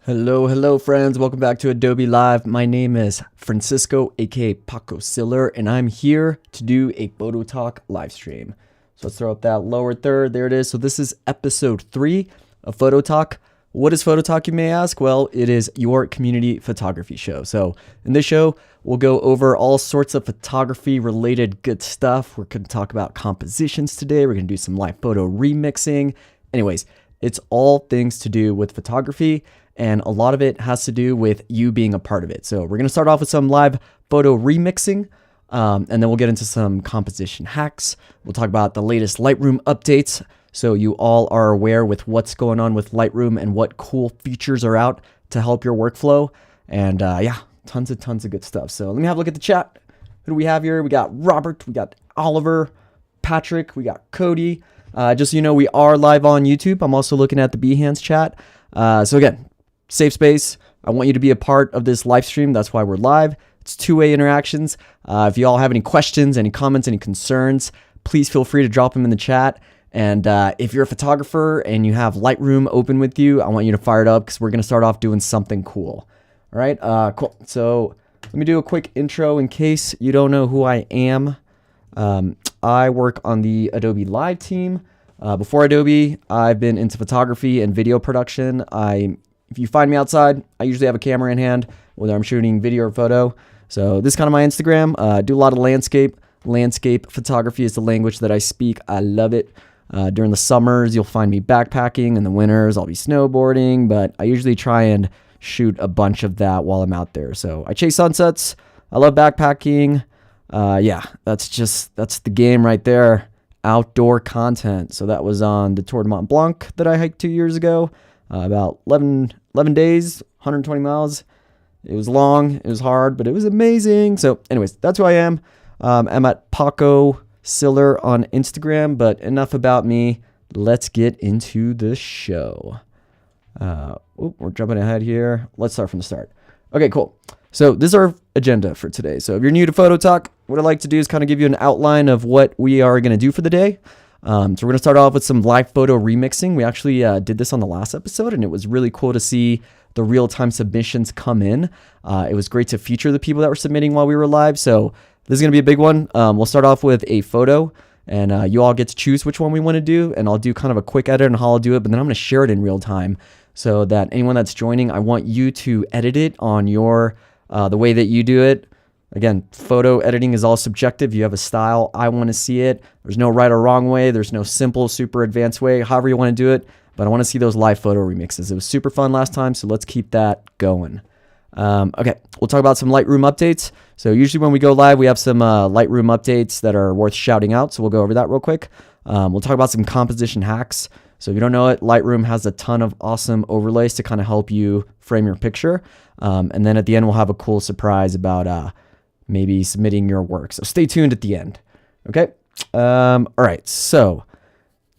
Hello, friends. Welcome back to Adobe Live. My name is Francisco, aka Paco Siller, and I'm here to do a photo talk live stream. So let's throw up that lower third. There it is. So this is episode 3 of Photo Talk. What is Photo Talk, you may ask? Well, it is your community photography show. So in this show, we'll go over all sorts of photography related good stuff. We're going to talk about compositions today. We're going to do some live photo remixing. Anyways, it's all things to do with photography, and a lot of it has to do with you being a part of it. So we're going to start off with some live photo remixing, and then we'll get into some composition hacks. We'll talk about the latest Lightroom updates, so you all are aware with what's going on with Lightroom and what cool features are out to help your workflow. And yeah, tons of good stuff. So let me have a look at the chat. Who do we have here? We got Robert, we got Oliver, Patrick, we got Cody. Just so you know, we are live on YouTube. I'm also looking at the Behance chat. So again, safe space. I want you to be a part of this live stream. That's why we're live. It's two-way interactions. If you all have any questions, any comments, any concerns, please feel free to drop them in the chat. And if you're a photographer and you have Lightroom open with you, I want you to fire it up because we're going to start off doing something cool. All right, cool. So let me do a quick intro in case you don't know who I am. I work on the Adobe Live team. Before Adobe, I've been into photography and video production. If you find me outside, I usually have a camera in hand, whether I'm shooting video or photo. So this is kind of my Instagram. Do a lot of landscape. Landscape photography is the language that I speak. I love it. During the summers, you'll find me backpacking. In the winters, I'll be snowboarding. But I usually try and shoot a bunch of that while I'm out there. So I chase sunsets. I love backpacking. Yeah, that's the game right there. Outdoor content. So that was on the Tour de Mont Blanc that I hiked 2 years ago. About 11 days, 120 miles. It was long, it was hard, but it was amazing. So anyways, that's who I am. I'm at Paco Siller on Instagram, but enough about me. Let's get into the show. We're jumping ahead here. Let's start from the start. Okay, cool. So this is our agenda for today. So if you're new to Photo Talk, what I'd like to do is kind of give you an outline of what we are going to do for the day. So we're going to start off with some live photo remixing. We actually did this on the last episode, and it was really cool to see the real-time submissions come in. It was great to feature the people that were submitting while we were live. So this is going to be a big one. We'll start off with a photo, and you all get to choose which one we want to do, and I'll do kind of a quick edit on how I'll do it, but then I'm going to share it in real time so that anyone that's joining, I want you to edit it on your the way that you do it. Again, photo editing is all subjective. You have a style. I want to see it. There's no right or wrong way. There's no simple, super advanced way, however you want to do it. But I want to see those live photo remixes. It was super fun last time, so let's keep that going. Okay, we'll talk about some Lightroom updates. So usually when we go live, we have some Lightroom updates that are worth shouting out. So we'll go over that real quick. We'll talk about some composition hacks. So if you don't know it, Lightroom has a ton of awesome overlays to kind of help you frame your picture. And then at the end, we'll have a cool surprise about maybe submitting your work. So stay tuned at the end. Okay. All right. So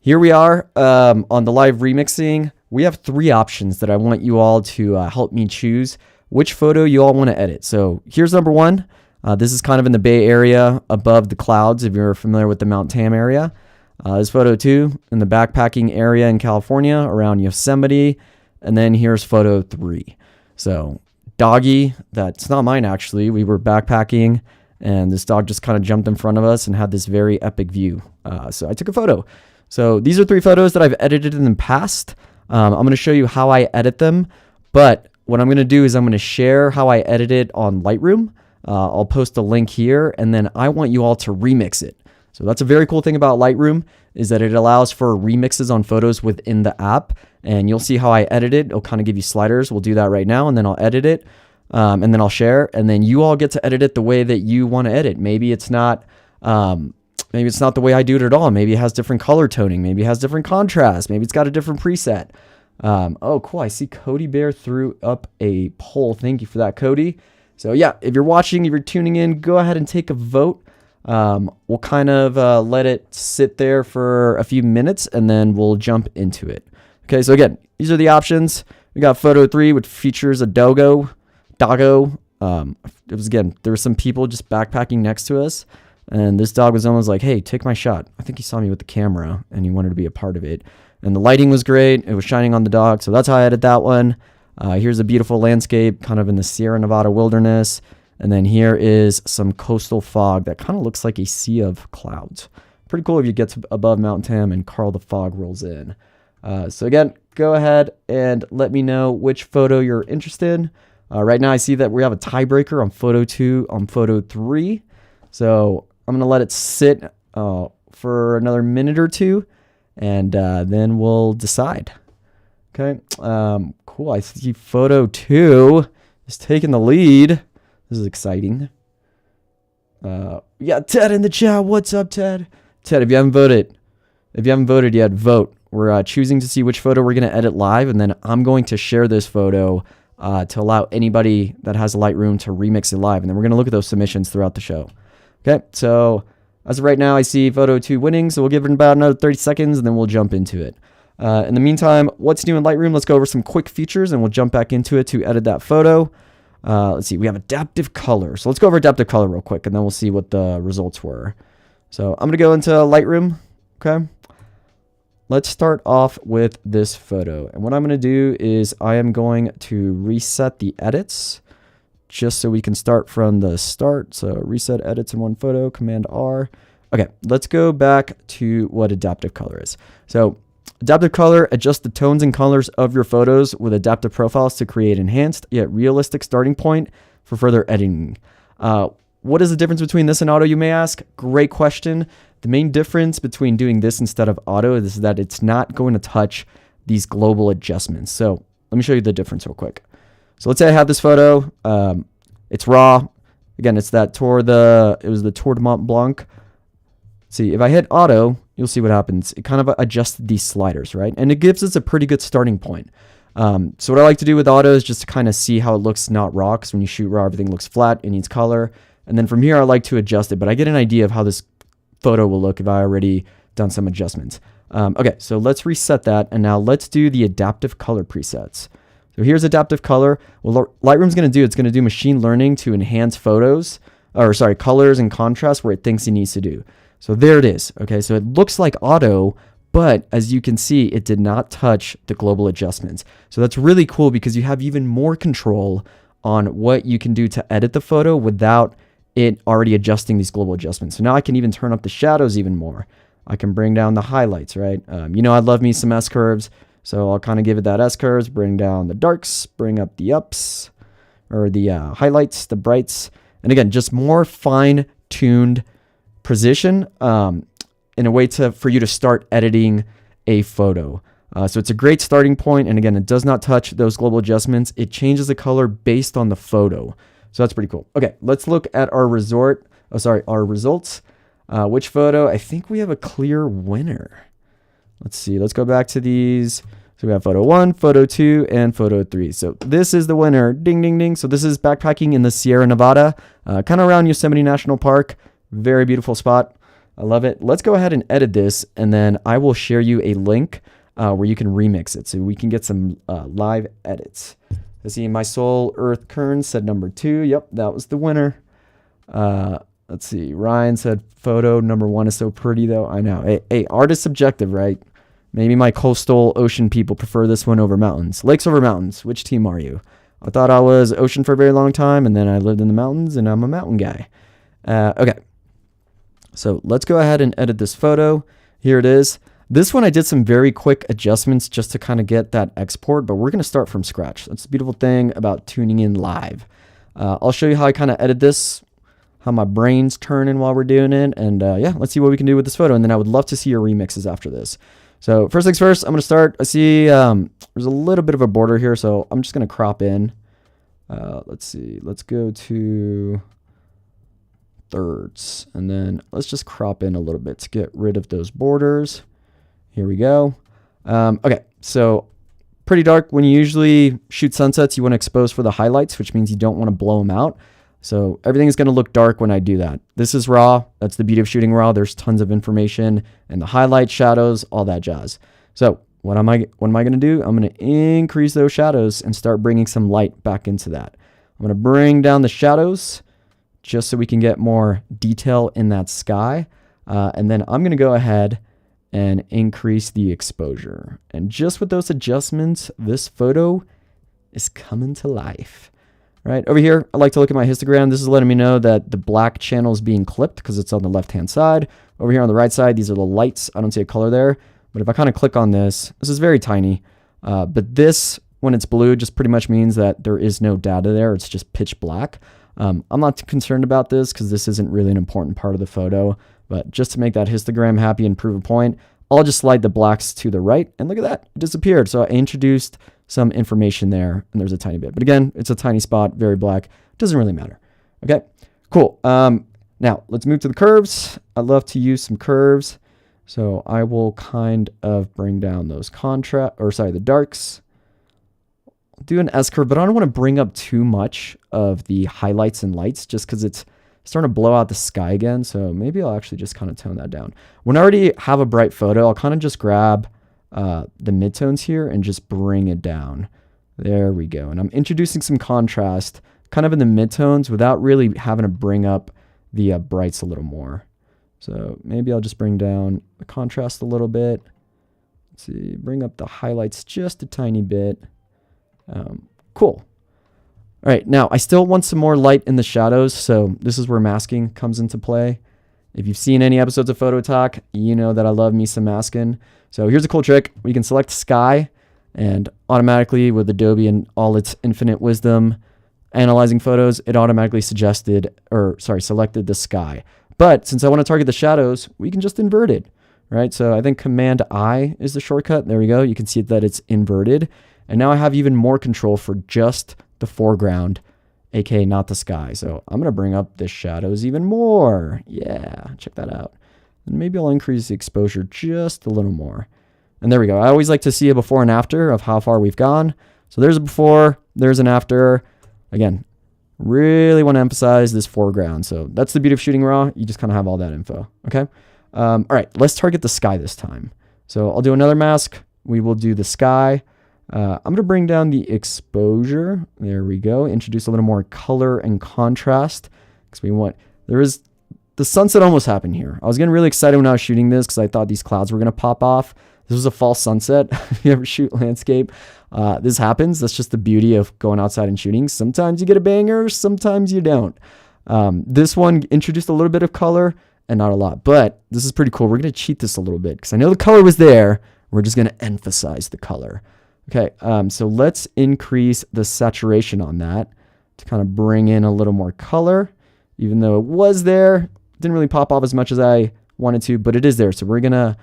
here we are on the live remixing. We have 3 options that I want you all to help me choose which photo you all want to edit. So here's number 1. This is kind of in the Bay Area above the clouds, if you're familiar with the Mount Tam area. This photo 2 in the backpacking area in California around Yosemite. And then here's photo 3. So doggy, that's not mine actually. We were backpacking and this dog just kind of jumped in front of us and had this very epic view. So I took a photo. So these are 3 photos that I've edited in the past. I'm going to show you how I edit them, but what I'm going to do is I'm going to share how I edit it on Lightroom. I'll post a link here, and then I want you all to remix it. So that's a very cool thing about Lightroom is that it allows for remixes on photos within the app, and you'll see how I edit it. It'll kind of give you sliders. We'll do that right now, and then I'll edit it, and then I'll share, and then you all get to edit it the way that you want to edit. Maybe it's not the way I do it at all. Maybe it has different color toning.Maybe it has different contrast. Maybe it's got a different preset. Oh, cool. I see Cody Bear threw up a poll. Thank you for that, Cody. So yeah, if you're watching, if you're tuning in, go ahead and take a vote. We'll kind of let it sit there for a few minutes and then we'll jump into it. Okay, so again, these are the options. We got photo 3, which features a doggo. It was, again, there were some people just backpacking next to us, and this dog was almost like, hey, take my shot. I think he saw me with the camera and he wanted to be a part of it. And the lighting was great. It was shining on the dog. So that's how I edit that one. Here's a beautiful landscape kind of in the Sierra Nevada wilderness. And then here is some coastal fog that kind of looks like a sea of clouds. Pretty cool if you get to above Mount Tam and Carl the fog rolls in. So again, go ahead and let me know which photo you're interested in. Right now I see that we have a tiebreaker on photo 2 on photo 3. So I'm going to let it sit for another minute or two, and then we'll decide. Okay, cool. I see photo 2 is taking the lead. This is exciting. Yeah, Ted in the chat. What's up, Ted? Ted, if you haven't voted yet, vote. We're choosing to see which photo we're going to edit live, and then I'm going to share this photo to allow anybody that has a Lightroom to remix it live, and then we're going to look at those submissions throughout the show. Okay, so as of right now, I see photo 2 winning, so we'll give it about another 30 seconds, and then we'll jump into it. In the meantime, what's new in Lightroom? Let's go over some quick features, and we'll jump back into it to edit that photo. Let's see, we have adaptive color. So let's go over adaptive color real quick, and then we'll see what the results were. So I'm going to go into Lightroom, okay? Let's start off with this photo. And what I'm going to do is I am going to reset the edits just so we can start from the start. So reset edits in one photo, Command R. Okay, let's go back to what adaptive color is. So adaptive color adjusts the tones and colors of your photos with adaptive profiles to create enhanced yet realistic starting point for further editing. What is the difference between this and auto, you may ask? Great question. The main difference between doing this instead of auto is that it's not going to touch these global adjustments. So let me show you the difference real quick. So let's say I have this photo. It's raw. Again, it's that it was the Tour de Mont Blanc. See, if I hit auto, you'll see what happens. It kind of adjusts these sliders, right? And it gives us a pretty good starting point. So what I like to do with auto is just to kind of see how it looks not raw, because when you shoot raw, everything looks flat, it needs color. And then from here, I like to adjust it, but I get an idea of how this photo will look if I already done some adjustments. Okay, so let's reset that, and now let's do the adaptive color presets. So here's adaptive color. Well, Lightroom's going to do, it's going to do machine learning to enhance colors and contrast where it thinks it needs to do. So there it is. Okay, so it looks like auto, but as you can see, it did not touch the global adjustments. So that's really cool because you have even more control on what you can do to edit the photo without it already adjusting these global adjustments. So now I can even turn up the shadows even more. I can bring down the highlights, right? You know, I love me some S curves. So I'll kind of give it that S curves, bring down the darks, bring up the ups, or the highlights, the brights. And again, just more fine-tuned precision in a way for you to start editing a photo. So it's a great starting point. And again, it does not touch those global adjustments. It changes the color based on the photo. So that's pretty cool. Okay, let's look at our our results. Which photo? I think we have a clear winner. Let's see. Let's go back to these. So we have photo 1, photo 2, and photo 3. So this is the winner. Ding, ding, ding. So this is backpacking in the Sierra Nevada, kind of around Yosemite National Park. Very beautiful spot. I love it. Let's go ahead and edit this, and then I will share you a link where you can remix it so we can get some live edits. I see My Soul Earth Kern said number 2. Yep, that was the winner. Let's see. Ryan said photo number 1 is so pretty, though. I know. Hey, art is subjective, right? Maybe my coastal ocean people prefer this one over mountains. Lakes over mountains. Which team are you? I thought I was ocean for a very long time, and then I lived in the mountains, and I'm a mountain guy. Okay. So let's go ahead and edit this photo. Here it is. This one I did some very quick adjustments just to kind of get that export, but we're going to start from scratch. That's the beautiful thing about tuning in live. I'll show you how I kind of edit this, how my brain's turning while we're doing it, and yeah, let's see what we can do with this photo, and then I would love to see your remixes after this. So first things first, I'm going to start. I see there's a little bit of a border here, so I'm just going to crop in. Let's see. Let's go to thirds, and then let's just crop in a little bit to get rid of those borders. Here we go. Okay, so pretty dark. When you usually shoot sunsets, you want to expose for the highlights, which means you don't want to blow them out. So everything is going to look dark when I do that. This is raw. That's the beauty of shooting raw. There's tons of information and the highlights, shadows, all that jazz. So what am I going to do? I'm going to increase those shadows and start bringing some light back into that. I'm going to bring down the shadows just so we can get more detail in that sky. And then I'm going to go ahead and increase the exposure. And just with those adjustments, this photo is coming to life. Right over here, I like to look at my histogram. This is letting me know that the black channel is being clipped because it's on the left-hand side. Over here on the right side, these are the lights. I don't see a color there. But if I kind of click on this, this is very tiny. But this, when it's blue, just pretty much means that there is no data there. It's just pitch black. I'm not too concerned about this because this isn't really an important part of the photo. But just to make that histogram happy and prove a point, I'll just slide the blacks to the right. And look at that, it disappeared. So I introduced some information there, and there's a tiny bit. But again, it's a tiny spot, very black. Doesn't really matter. Okay, cool. Now, let's move to the curves. I love to use some curves. So I will kind of bring down those the darks. I'll do an S-curve, but I don't want to bring up too much of the highlights and lights just because it's starting to blow out the sky again. So maybe I'll actually just kind of tone that down. When I already have a bright photo, I'll kind of just grab the midtones here and just bring it down. There we go. And I'm introducing some contrast kind of in the midtones without really having to bring up the brights a little more. So maybe I'll just bring down the contrast a little bit. Let's see, bring up the highlights just a tiny bit. Cool. All right, now I still want some more light in the shadows. So this is where masking comes into play. If you've seen any episodes of Photo Talk, you know that I love me some masking. So here's a cool trick. We can select sky, and automatically with Adobe and all its infinite wisdom analyzing photos, it automatically selected the sky. But since I want to target the shadows, we can just invert it, right? So I think Command I is the shortcut. There we go. You can see that it's inverted. And now I have even more control for just the foreground, aka not the sky. So I'm going to bring up the shadows even more. Yeah, check that out. And maybe I'll increase the exposure just a little more. And there we go. I always like to see a before and after of how far we've gone. So there's a before, there's an after. Again, really want to emphasize this foreground. So that's the beauty of shooting raw. You just kind of have all that info. Okay. All right, let's target the sky this time. So I'll do another mask. We will do the sky. I'm going to bring down the exposure. There we go. Introduce a little more color and contrast because the sunset almost happened here. I was getting really excited when I was shooting this because I thought these clouds were going to pop off. This was a false sunset. If you ever shoot landscape, this happens. That's just the beauty of going outside and shooting. Sometimes you get a banger, sometimes you don't. This one introduced a little bit of color and not a lot, but this is pretty cool. We're going to cheat this a little bit because I know the color was there. We're just going to emphasize the color. Okay, so let's increase the saturation on that to kind of bring in a little more color. Even though it was there, didn't really pop off as much as I wanted to, but it is there. So we're gonna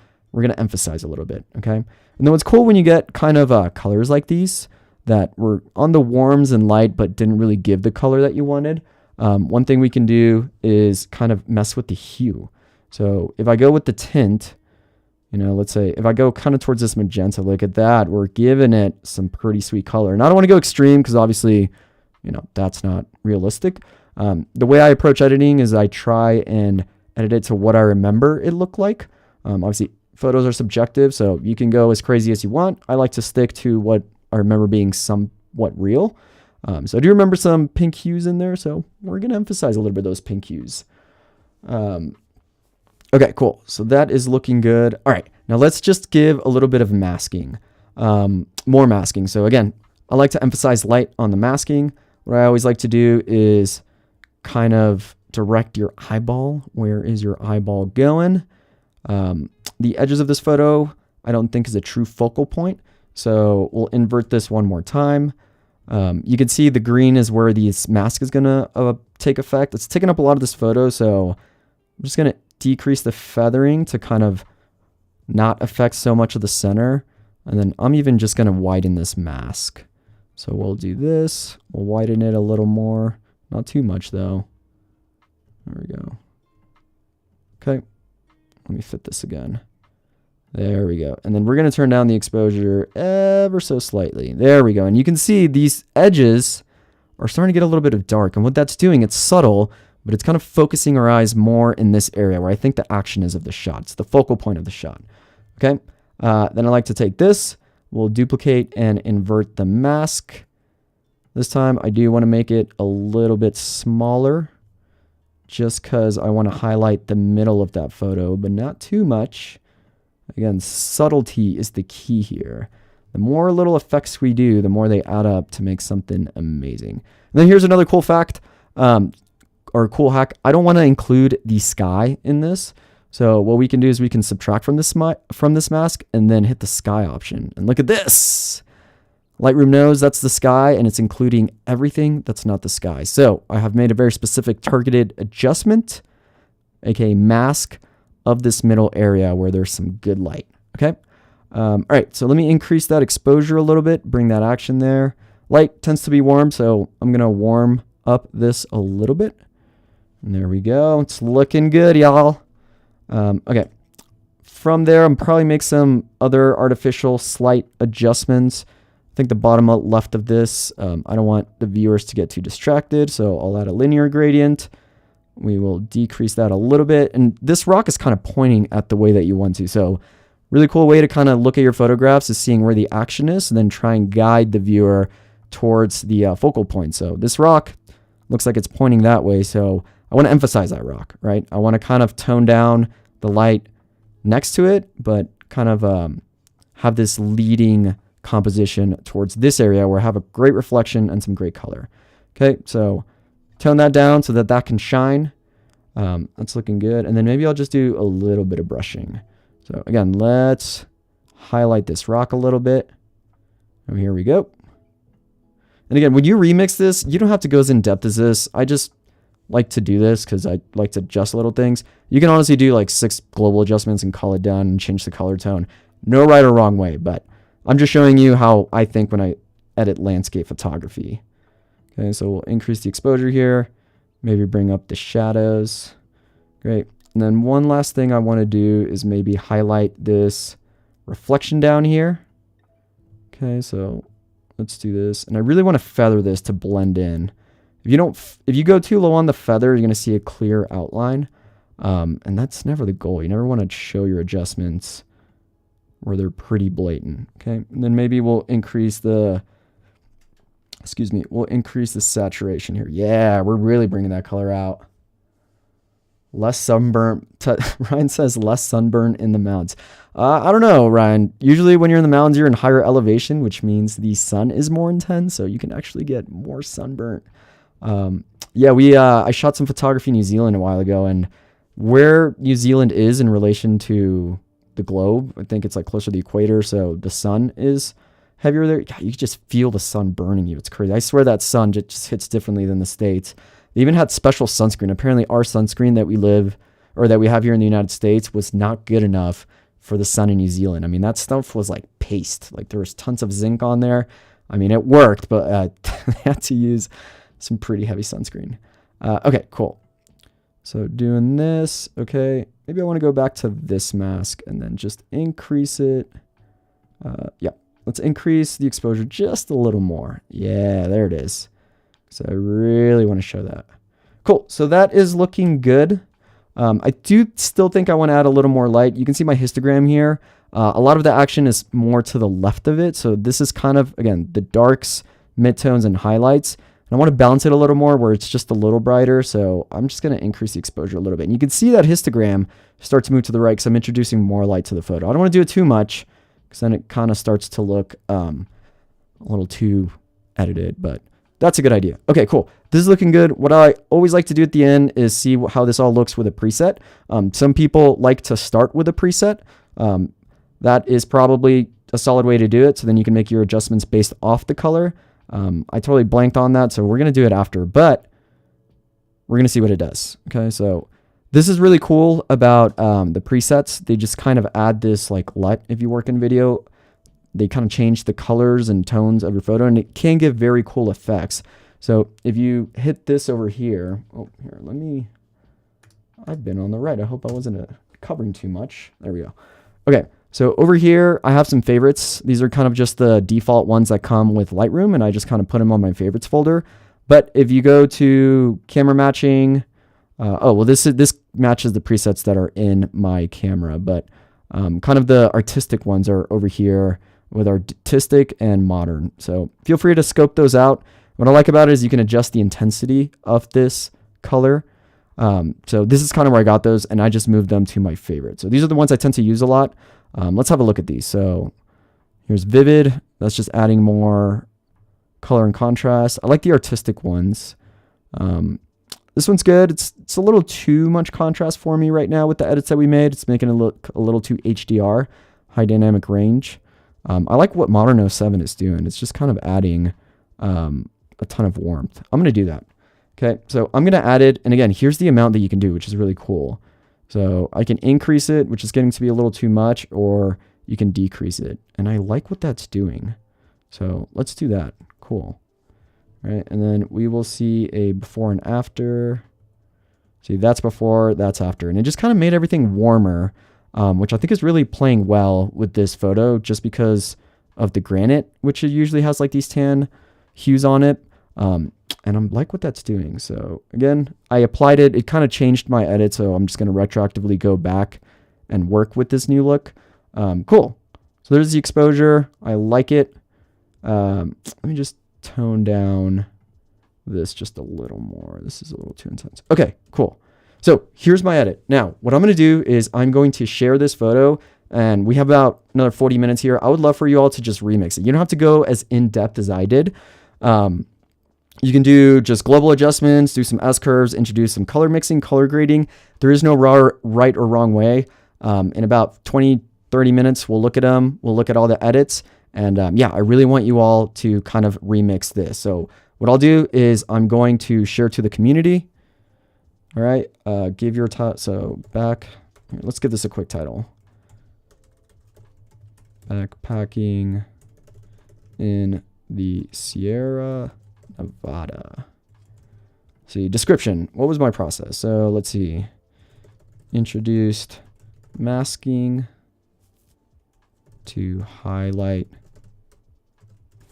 emphasize a little bit, okay? And then what's cool when you get kind of colors like these that were on the warms and light, but didn't really give the color that you wanted. One thing we can do is kind of mess with the hue. So if I go with the tint, let's say if I go kind of towards this magenta, look at that. We're giving it some pretty sweet color. And I don't want to go extreme because obviously, that's not realistic. The way I approach editing is I try and edit it to what I remember it looked like. Obviously, photos are subjective, so you can go as crazy as you want. I like to stick to what I remember being somewhat real. So I do remember some pink hues in there, so we're going to emphasize a little bit of those pink hues. Okay, cool. So that is looking good. All right, now let's just give a little bit of masking, more masking. So again, I like to emphasize light on the masking. What I always like to do is kind of direct your eyeball. Where is your eyeball going? The edges of this photo, I don't think is a true focal point. So we'll invert this one more time. You can see the green is where this mask is going to take effect. It's taking up a lot of this photo. So I'm just going to decrease the feathering to kind of not affect so much of the center. And then I'm even just going to widen this mask. So we'll do this. We'll widen it a little more. Not too much though. There we go. Okay. Let me fit this again. There we go. And then we're going to turn down the exposure ever so slightly. There we go. And you can see these edges are starting to get a little bit of dark. And what that's doing, it's subtle, but it's kind of focusing our eyes more in this area where I think the action is of the shot. It's the focal point of the shot. Okay. Then I like to take this. We'll duplicate and invert the mask. This time I do want to make it a little bit smaller just because I want to highlight the middle of that photo, but not too much. Again, subtlety is the key here. the more little effects we do, the more they add up to make something amazing. And then here's another cool fact, or cool hack. I don't want to include the sky in this. So what we can do is we can subtract from this mask and then hit the sky option. And look at this. Lightroom knows that's the sky, and it's including everything that's not the sky. So I have made a very specific targeted adjustment, aka mask, of this middle area where there's some good light. Okay. All right. So let me increase that exposure a little bit, bring that action there. Light tends to be warm, so I'm going to warm up this a little bit. And there we go. It's looking good, y'all. Okay. From there, I'm probably make some other artificial slight adjustments. I think the bottom left of this, I don't want the viewers to get too distracted, so I'll add a linear gradient. We will decrease that a little bit. And this rock is kind of pointing at the way that you want to. So really cool way to kind of look at your photographs is seeing where the action is and then try and guide the viewer towards the focal point. So this rock looks like it's pointing that way. So I want to emphasize that rock, right? I want to kind of tone down the light next to it, but kind of have this leading composition towards this area where I have a great reflection and some great color. Okay, so tone that down so that that can shine. That's looking good. And then maybe I'll just do a little bit of brushing. So again, let's highlight this rock a little bit. And here we go. And again, when you remix this, you don't have to go as in depth as this. I just like to do this because I like to adjust little things. You can honestly do like 6 global adjustments and call it down and change the color tone. No right or wrong way, but I'm just showing you how I think when I edit landscape photography. Okay, so we'll increase the exposure here. Maybe bring up the shadows. Great. And then one last thing I want to do is maybe highlight this reflection down here. Okay, so let's do this. And I really want to feather this to blend in. If you go too low on the feather, you're going to see a clear outline. And that's never the goal. You never want to show your adjustments where they're pretty blatant. Okay, and then maybe we'll increase the saturation here. Yeah, we're really bringing that color out. Less sunburn. Ryan says less sunburn in the mountains. I don't know, Ryan. Usually when you're in the mountains, you're in higher elevation, which means the sun is more intense, so you can actually get more sunburnt. Yeah, I shot some photography in New Zealand a while ago, and where New Zealand is in relation to the globe, I think it's like closer to the equator, so the sun is heavier there. Yeah, you can just feel the sun burning you. It's crazy. I swear that sun just hits differently than the States. They even had special sunscreen. Apparently our sunscreen that we have here in the United States was not good enough for the sun in New Zealand. I mean, that stuff was like paste. Like there was tons of zinc on there. I mean, it worked, but they had to use some pretty heavy sunscreen. Okay, cool. So doing this, okay. Maybe I want to go back to this mask and then just increase it. Yeah, let's increase the exposure just a little more. Yeah, there it is. So I really want to show that. Cool, so that is looking good. I do still think I want to add a little more light. You can see my histogram here. A lot of the action is more to the left of it. So this is kind of, again, the darks, midtones, and highlights. And I want to balance it a little more where it's just a little brighter. So I'm just going to increase the exposure a little bit. And you can see that histogram start to move to the right because I'm introducing more light to the photo. I don't want to do it too much because then it kind of starts to look a little too edited, but that's a good idea. Okay, cool. This is looking good. What I always like to do at the end is see how this all looks with a preset. Some people like to start with a preset. That is probably a solid way to do it. So then you can make your adjustments based off the color. I totally blanked on that, so we're going to do it after, but we're going to see what it does. Okay, so this is really cool about the presets. They just kind of add this like LUT if you work in video. They kind of change the colors and tones of your photo, and it can give very cool effects. So if you hit this over here, I've been on the right. I hope I wasn't covering too much. There we go. Okay. So over here, I have some favorites. These are kind of just the default ones that come with Lightroom, and I just kind of put them on my favorites folder. But if you go to camera matching, this matches the presets that are in my camera, but kind of the artistic ones are over here with artistic and modern. So feel free to scope those out. What I like about it is you can adjust the intensity of this color. So this is kind of where I got those, and I just moved them to my favorite. So these are the ones I tend to use a lot. Let's have a look at these. So Here's vivid. That's just adding more color and contrast. I like the artistic ones. This one's good. It's a little too much contrast for me right now with the edits that we made. It's making it look a little too HDR, high dynamic range. I like what Modern 07 is doing. It's just kind of adding a ton of warmth. I'm going to do that. Okay, so I'm going to add it. And again, here's the amount that you can do, which is really cool. So I can increase it, which is getting to be a little too much, or you can decrease it. And I like what that's doing. So let's do that. Cool. All right, and then we will see a before and after. See, that's before, that's after. And it just kind of made everything warmer, which I think is really playing well with this photo just because of the granite, which it usually has like these tan hues on it. And I'm like what that's doing. So again, I applied it. It kind of changed my edit. So I'm just going to retroactively go back and work with this new look. Cool. So there's the exposure. I like it. Let me just tone down this just a little more. This is a little too intense. Okay, cool. So here's my edit. Now, what I'm going to do is I'm going to share this photo, and we have about another 40 minutes here. I would love for you all to just remix it. You don't have to go as in-depth as I did. You can do just global adjustments, do some S-curves, introduce some color mixing, color grading. There is no right or wrong way. In about 20, 30 minutes, we'll look at them. We'll look at all the edits. And yeah, I really want you all to kind of remix this. So what I'll do is I'm going to share to the community. All right, give your title. So let's give this a quick title. Backpacking in the Sierra Nevada. See, description. What was my process? So let's see. Introduced masking to highlight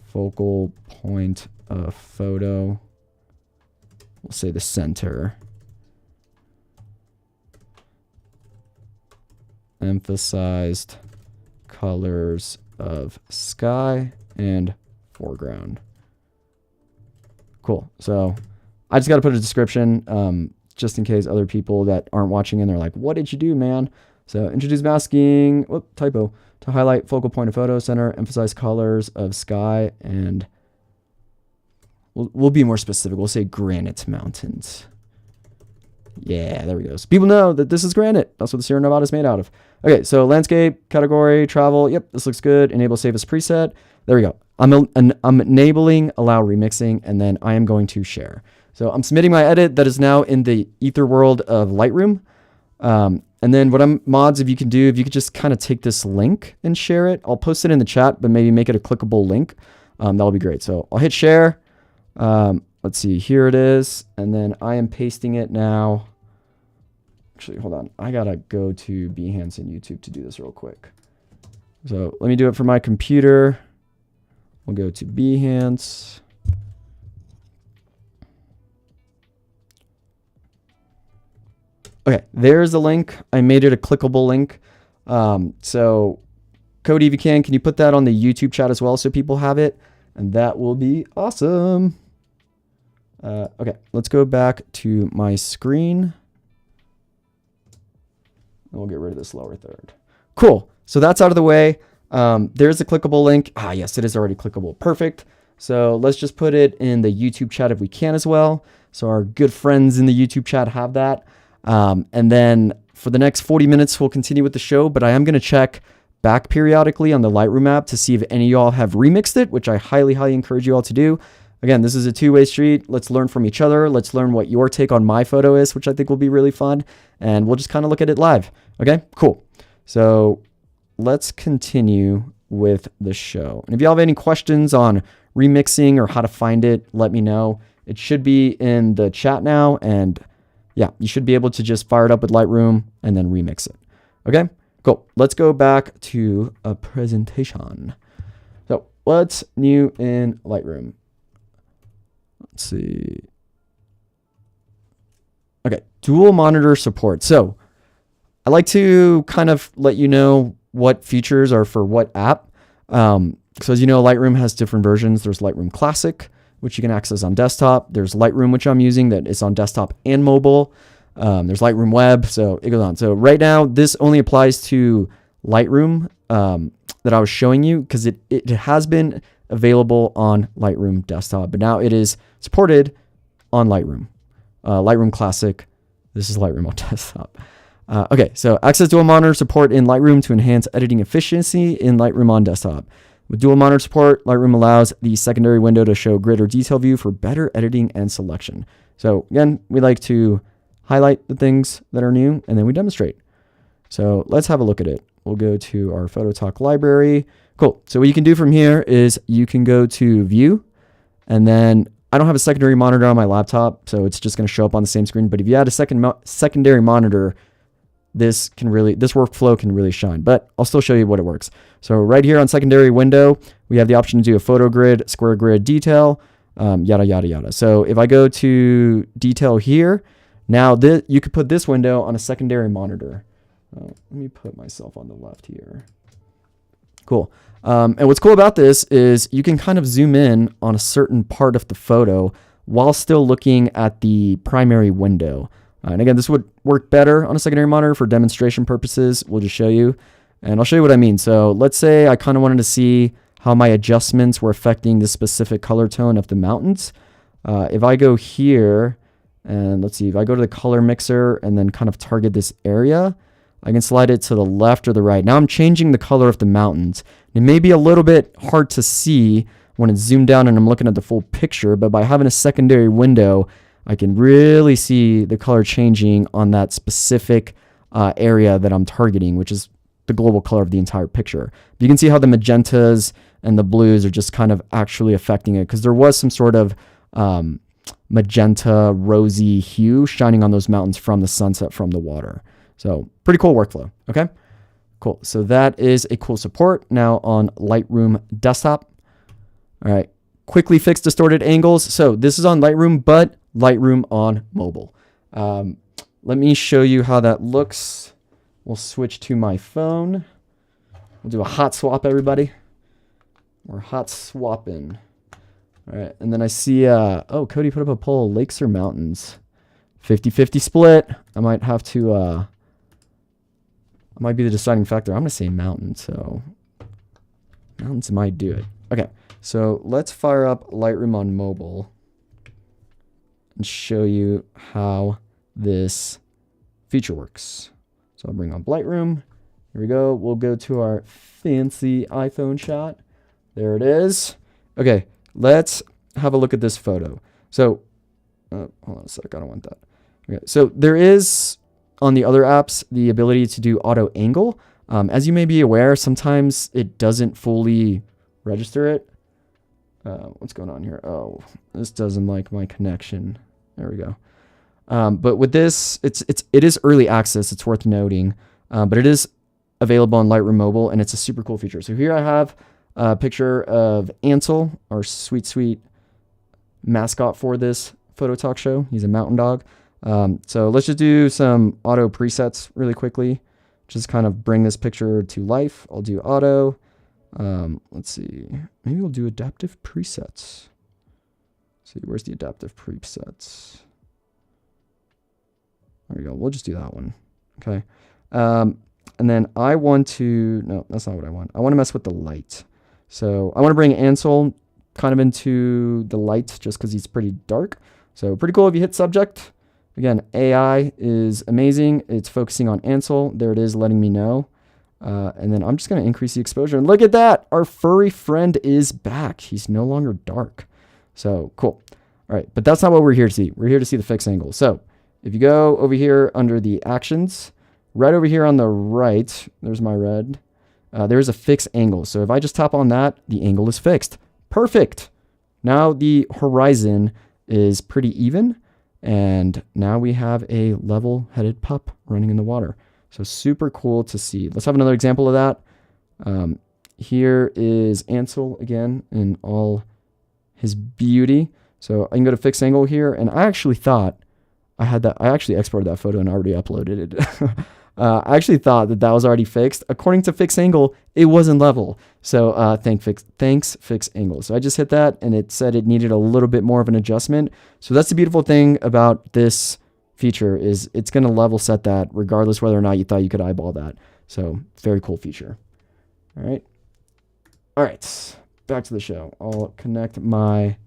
focal point of photo. We'll say the center. Emphasized colors of sky and foreground. Cool. So I just got to put a description just in case other people that aren't watching and they're like, what did you do, man? So introduce masking, typo, to highlight focal point of photo center, emphasize colors of sky, and we'll be more specific. We'll say granite mountains. Yeah, there we go. So people know that this is granite. That's what the Sierra Nevada is made out of. Okay, so landscape, category, travel. Yep, this looks good. Enable save as preset. There we go. I'm enabling allow remixing, and then I am going to share. So I'm submitting my edit that is now in the ether world of Lightroom. And then mods, if you could just kind of take this link and share it. I'll post it in the chat, but maybe make it a clickable link. That'll be great. So I'll hit share. Let's see, here it is. And then I am pasting it now. Actually, hold on. I gotta go to Behance and YouTube to do this real quick. So let me do it for my computer. We'll go to Behance. Okay, there's the link. I made it a clickable link. So Cody, if you can you put that on the YouTube chat as well so people have it? And that will be awesome. Okay, let's go back to my screen. And we'll get rid of this lower third. Cool. So that's out of the way. There's a clickable link. Ah, yes, it is already clickable. Perfect. So let's just put it in the YouTube chat if we can as well. So our good friends in the YouTube chat have that. And then for the next 40 minutes, we'll continue with the show, but I am going to check back periodically on the Lightroom app to see if any of y'all have remixed it, which I highly, highly encourage you all to do. Again, this is a two-way street. Let's learn from each other. Let's learn what your take on my photo is, which I think will be really fun. And we'll just kind of look at it live. Okay, cool. So let's continue with the show. And if y'all have any questions on remixing or how to find it, let me know. It should be in the chat now. And yeah, you should be able to just fire it up with Lightroom and then remix it. Okay, cool. Let's go back to a presentation. So what's new in Lightroom? Let's see. Okay, dual monitor support. So I like to kind of let you know what features are for what app. So as you know, Lightroom has different versions. There's Lightroom Classic, which you can access on desktop. There's Lightroom, which I'm using, that is on desktop and mobile. There's Lightroom Web, so it goes on. So right now, this only applies to Lightroom. that I was showing you because it has been available on Lightroom desktop, but now it is supported on Lightroom. Lightroom Classic. This is Lightroom on desktop. Okay, so access dual monitor support in Lightroom to enhance editing efficiency in Lightroom on desktop. With dual monitor support, Lightroom allows the secondary window to show grid or detail view for better editing and selection. So again, we like to highlight the things that are new and then we demonstrate. So let's have a look at it. We'll go to our PhotoTalk library. Cool. So what you can do from here is you can go to view, and then I don't have a secondary monitor on my laptop, so it's just going to show up on the same screen. But if you add a secondary monitor, this workflow can really shine. But I'll still show you what it works. So right here on secondary window, we have the option to do a photo grid, square grid, detail, yada, yada, yada. So if I go to detail here, now you could put this window on a secondary monitor. Let me put myself on the left here. Cool. And what's cool about this is you can kind of zoom in on a certain part of the photo while still looking at the primary window. And again, this would work better on a secondary monitor for demonstration purposes. We'll just show you, and I'll show you what I mean. So let's say I kind of wanted to see how my adjustments were affecting the specific color tone of the mountains. If I go here, and let's see, if I go to the color mixer and then kind of target this area, I can slide it to the left or the right. Now I'm changing the color of the mountains. It may be a little bit hard to see when it's zoomed down and I'm looking at the full picture, but by having a secondary window, I can really see the color changing on that specific area that I'm targeting, which is the global color of the entire picture. You can see how the magentas and the blues are just kind of actually affecting it because there was some sort of magenta, rosy hue shining on those mountains from the sunset from the water. So pretty cool workflow. Okay, cool. So that is a cool support now on Lightroom desktop. All right, quickly fix distorted angles. So this is on Lightroom, but Lightroom on mobile. Let me show you how that looks. We'll switch to my phone. We'll do a hot swap, everybody. We're hot swapping. All right, and then I see, oh, Cody put up a poll, lakes or mountains? 50-50 split. I might have to, might be the deciding factor. I'm going to say mountain, so mountains might do it. Okay, so let's fire up Lightroom on mobile and show you how this feature works. So I'll bring on Lightroom. Here we go. We'll go to our fancy iPhone shot. There it is. Okay, let's have a look at this photo. So, hold on a sec. I don't want that. Okay, so there is on the other apps the ability to do auto angle. As you may be aware, sometimes it doesn't fully register it. What's going on here? Oh, this doesn't like my connection. There we go. But with this, it is early access. It's worth noting, but it is available on Lightroom Mobile, and it's a super cool feature. So here I have a picture of Ansel, our sweet mascot for this photo talk show. He's a mountain dog. So let's just do some auto presets really quickly. Just kind of bring this picture to life. I'll do auto. Let's see. Maybe we'll do adaptive presets. Let's see, where's the adaptive presets? There we go. We'll just do that one. Okay. And then I want to, no, that's not what I want. I want to mess with the light. So I want to bring Ansel kind of into the light just because he's pretty dark. So pretty cool if you hit subject. Again, AI is amazing. It's focusing on Ansel. There it is letting me know. And then I'm just going to increase the exposure. And look at that. Our furry friend is back. He's no longer dark. So cool. All right. But that's not what we're here to see. We're here to see the fixed angle. So if you go over here under the actions, right over here on the right, there's my red. There's a fixed angle. So if I just tap on that, the angle is fixed. Perfect. Now the horizon is pretty even. And now we have a level-headed pup running in the water. So super cool to see. Let's have another example of that. Here is Ansel again in all his beauty. So I can go to fixed angle here. And I actually thought I had that. I actually exported that photo and already uploaded it. I actually thought that was already fixed. According to fixed angle, it wasn't level. So thanks fixed angle. So I just hit that and it said it needed a little bit more of an adjustment. So that's the beautiful thing about this feature is it's going to level set that regardless whether or not you thought you could eyeball that. So very cool feature. All right. All right, back to the show. I'll connect my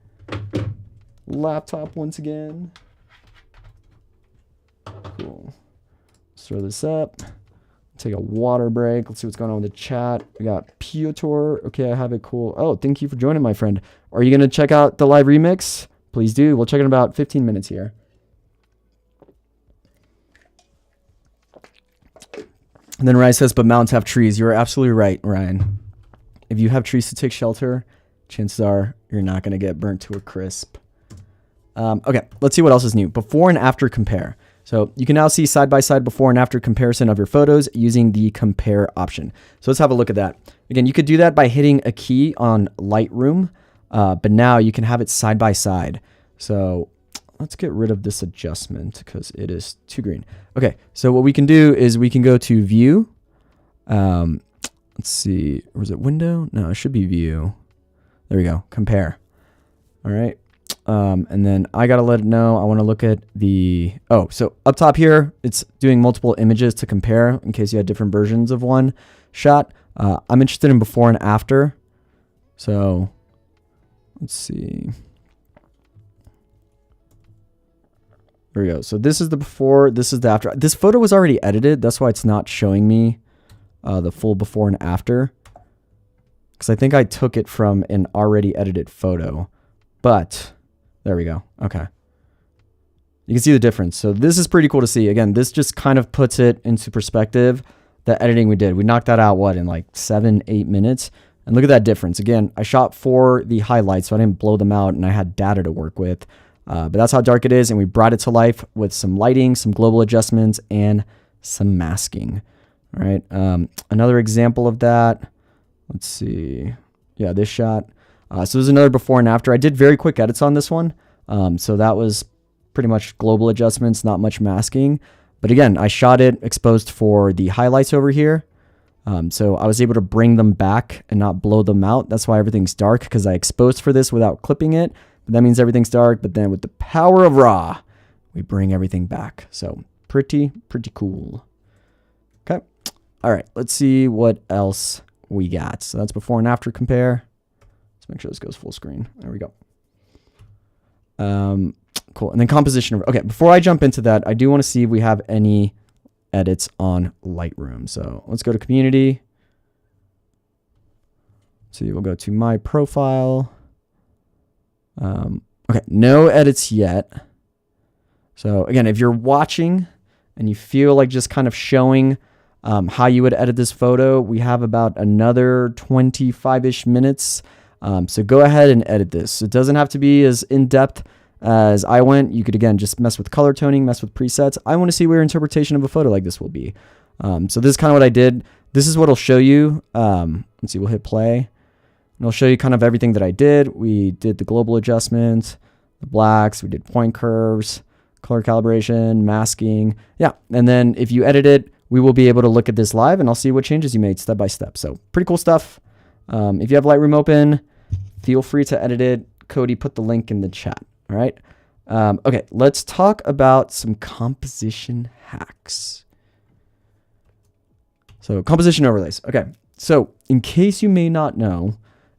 laptop once again. Cool. Let's throw this up. Take a water break. Let's see what's going on with the chat. We got Piotr. Okay, I have it. Cool. Oh, thank you for joining, my friend. Are you going to check out the live remix? Please do. We'll check in about 15 minutes here. And then Ryan says, but mountains have trees. You're absolutely right, Ryan. If you have trees to take shelter, chances are you're not going to get burnt to a crisp. Okay, let's see what else is new. Before and after compare. So you can now see side-by-side before and after comparison of your photos using the compare option. So let's have a look at that. Again, you could do that by hitting a key on Lightroom, but now you can have it side-by-side. So let's get rid of this adjustment because it is too green. Okay, so what we can do is we can go to View. Let's see, or is it Window? No, it should be View. There we go, Compare. All right. And then I got to let it know I want to look at the, so up top here, it's doing multiple images to compare in case you had different versions of one shot. I'm interested in before and after. So let's see. There we go. So this is the before, this is the after. This photo was already edited. That's why it's not showing me the full before and after. Because I think I took it from an already edited photo. But there we go. Okay. You can see the difference. So this is pretty cool to see. Again, this just kind of puts it into perspective. The editing we did, we knocked that out, what, in like 7-8 minutes? And look at that difference. Again, I shot for the highlights, so I didn't blow them out, and I had data to work with. But that's how dark it is, and we brought it to life with some lighting, some global adjustments, and some masking. All right. Another example of that. Let's see. Yeah, this shot. So there's another before and after. I did very quick edits on this one. So that was pretty much global adjustments, not much masking. But again, I shot it exposed for the highlights over here. So I was able to bring them back and not blow them out. That's why everything's dark, because I exposed for this without clipping it. But that means everything's dark. But then with the power of RAW, we bring everything back. So pretty cool. Okay. All right. Let's see what else we got. So that's before and after compare. Make sure this goes full screen. There we go. Cool. And then composition. Okay, before I jump into that, I do want to see if we have any edits on Lightroom. So let's go to community. So we'll go to my profile. Okay, no edits yet. So again, if you're watching and you feel like just kind of showing how you would edit this photo, we have about another 25-ish minutes. So go ahead and edit this. It doesn't have to be as in-depth as I went. You could, again, just mess with color toning, mess with presets. I want to see where your interpretation of a photo like this will be. So this is kind of what I did. This is what it'll show you. Let's see, we'll hit play. And it'll show you kind of everything that I did. We did the global adjustment, the blacks, we did point curves, color calibration, masking. Yeah, and then if you edit it, we will be able to look at this live, and I'll see what changes you made step by step. So pretty cool stuff. If you have Lightroom open, feel free to edit it. Cody put the link in the chat. All right. Okay, let's talk about some composition hacks. So composition overlays. Okay, so in case you may not know,